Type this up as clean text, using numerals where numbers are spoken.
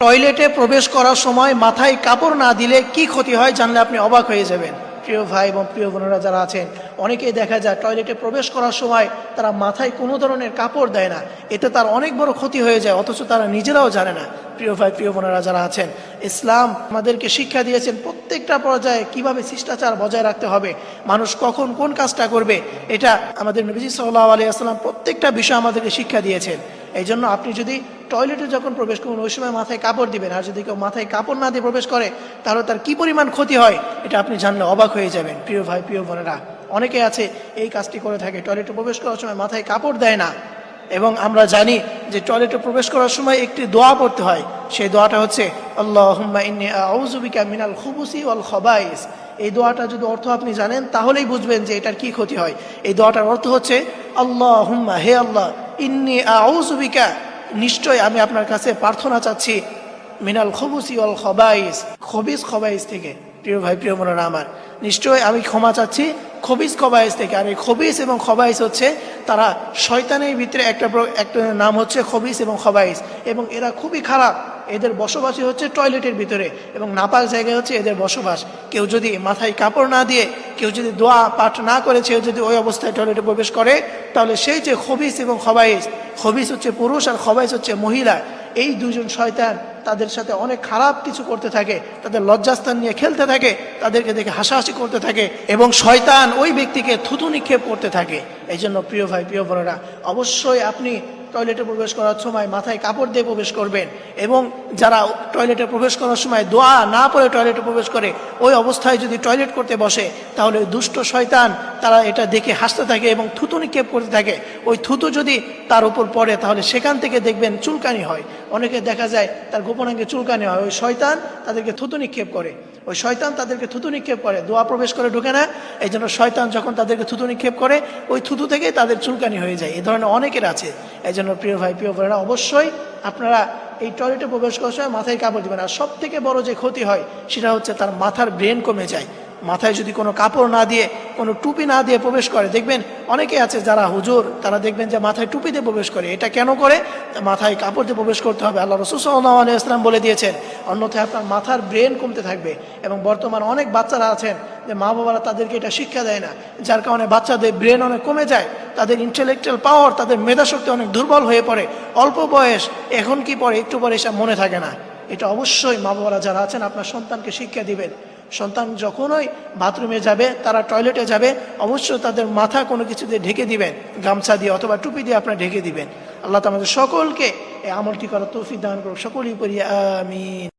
টয়লেটে প্রবেশ করার সময় মাথায় কাপড় না দিলে কি ক্ষতি হয় জানলে আপনি অবাক হয়ে যাবেন। প্রিয় ভাই এবং প্রিয় বোনেরা যারা আছেন, অনেকেই দেখা যায় টয়লেটে প্রবেশ করার সময় তারা মাথায় কোনো ধরনের কাপড় দেয় না, এতে তার অনেক বড় ক্ষতি হয়ে যায়, অথচ তারা নিজেরাও জানে না। প্রিয় ভাই প্রিয় বোনেরা যারা আছেন, ইসলাম আমাদেরকে শিক্ষা দিয়েছেন প্রত্যেকটা পর্যায়ে কিভাবে শিষ্টাচার বজায় রাখতে হবে, মানুষ কখন কোন কাজটা করবে, এটা আমাদের নবীজি সাল্লাল্লাহু আলাইহি ওয়াসাল্লাম প্রত্যেকটা বিষয় আমাদেরকে শিক্ষা দিয়েছেন। এই জন্য আপনি যদি টয়লেটে যখন প্রবেশ করবেন ওই সময় মাথায় কাপড় দিবেন, আর যদি কেউ মাথায় কাপড় না দিয়ে প্রবেশ করে তাহলে তার কি পরিমাণ ক্ষতি হয় এটা আপনি জানলে অবাক হয়ে যাবেন। প্রিয় ভাই প্রিয় বোনেরা, অনেকে আছে এই কাজটি করে থাকে, টয়লেটে প্রবেশ করার সময় মাথায় কাপড় দেয় না। এবং আমরা জানি যে টয়লেটে প্রবেশ করার সময় একটি দোয়া পড়তে হয়, সেই দোয়াটা হচ্ছে আল্লাহুম্মা ইন্নী আউযু বিকা মিনাল খুবুসি ওয়াল খাবাইস। এই দোয়াটা যদি অর্থ আপনি জানেন তাহলেই বুঝবেন যে এটার কি ক্ষতি হয়। এই দোয়াটার অর্থ হচ্ছে আল্লাহুম্মা, হে আল্লাহ, ইন্নী আউযু বিকা, নিশ্চয় আমি আপনার কাছে প্রার্থনা চাচ্ছি, মিনাল খুবুসি ওয়াল খাবাইস, খবিস খবাইস থেকে। প্রিয় ভাই প্রিয় বোনেরা আমার, নিশ্চয় আমি ক্ষমা চাচ্ছি খবিস খবাইস থেকে। আর এই খবিস এবং খবাইস হচ্ছে তারা শয়তানের ভিতরে একটা নাম হচ্ছে খবিস এবং খবাইস, এবং এরা খুবই খারাপ। এদের বসবাসই হচ্ছে টয়লেটের ভিতরে এবং নাপাক জায়গায় হচ্ছে এদের বসবাস। কেউ যদি মাথায় কাপড় না দিয়ে, কেউ যদি দোয়া পাঠ না করে, কেউ যদি ওই অবস্থায় টয়লেটে প্রবেশ করে, তাহলে সেই যে খবিস এবং খবাইস, খবিস হচ্ছে পুরুষ আর খবাইস হচ্ছে মহিলা, এই দুজন শয়তান তাদের সাথে অনেক খারাপ কিছু করতে থাকে, তাদের লজ্জাস্থান নিয়ে খেলতে থাকে, তাদেরকে দেখে হাসাহাসি করতে থাকে, এবং শয়তান ওই ব্যক্তিকে থুতু নিক্ষেপ করতে থাকে। এই জন্য প্রিয় ভাই প্রিয় বোনেরা, অবশ্যই আপনি টয়লেটে প্রবেশ করার সময় মাথায় কাপড় দিয়ে প্রবেশ করবেন। এবং যারা টয়লেটে প্রবেশ করার সময় দোয়া না পড়ে টয়লেটে প্রবেশ করে, ওই অবস্থায় যদি টয়লেট করতে বসে, তাহলে ওই দুষ্ট শয়তান তারা এটা দেখে হাসতে থাকে এবং থুতু নিক্ষেপ করতে থাকে। ওই থুতু যদি তার উপর পড়ে তাহলে সেখান থেকে দেখবেন চুলকানি হয়। অনেকে দেখা যায় তার গোপনাঙ্গে চুলকানি হয়, ওই শয়তান তাদেরকে থুতু নিক্ষেপ করে। ওই শয়তান তাদেরকে থুতু নিক্ষেপ করে, দোয়া প্রবেশ করে ঢুকে না। এই জন্য শয়তান যখন তাদেরকে থুতু নিক্ষেপ করে, ওই থুতু থেকেই তাদের চুলকানি হয়ে যায়। এই ধরনের অনেকের আছে। এই জন্য প্রিয় ভাই প্রিয় বোনেরা, অবশ্যই আপনারা এই টয়লেটে প্রবেশ করার সময় মাথায় কাপড় দেবেন। আর সব থেকে বড় যে ক্ষতি হয় সেটা হচ্ছে তার মাথার ব্রেন কমে যায়। মাথায় যদি কোনো কাপড় না দিয়ে, কোনো টুপি না দিয়ে প্রবেশ করে, দেখবেন অনেকে আছে যারা হুজুর, তারা দেখবেন যে মাথায় টুপি দিয়ে প্রবেশ করে। এটা কেন করে? মাথায় কাপড় দিয়ে প্রবেশ করতে হবে, আল্লাহ রাসূল সাল্লাল্লাহু আলাইহি ওয়াসাল্লাম বলে দিয়েছেন, অন্যথায় আপনার মাথার ব্রেন কমতে থাকবে। এবং বর্তমান অনেক বাচ্চারা আছেন যে মা বাবারা তাদেরকে এটা শিক্ষা দেয় না, যার কারণে বাচ্চাদের ব্রেন অনেক কমে যায়, তাদের ইন্টেলেকচুয়াল পাওয়ার, তাদের মেধাশক্তি অনেক দুর্বল হয়ে পড়ে। অল্প বয়স, এখন কি পড়ে, একটু পরে এসব মনে থাকে না। এটা অবশ্যই মা বাবারা যারা আছেন আপনার সন্তানকে শিক্ষা দিবেন। সন্তান যখনই বাথরুমে যাবে, তারা টয়লেটে যাবে, অবশ্যই তাদের মাথা কোনো কিছু দিয়ে ঢেকে দিবেন, গামছা দিয়ে অথবা টুপি দিয়ে আপনারা ঢেকে দিবেন। আল্লাহ আমাদের সকলকে এই আমলটি করার তৌফিক দান করুক। সকলেই পড়ি আমিন।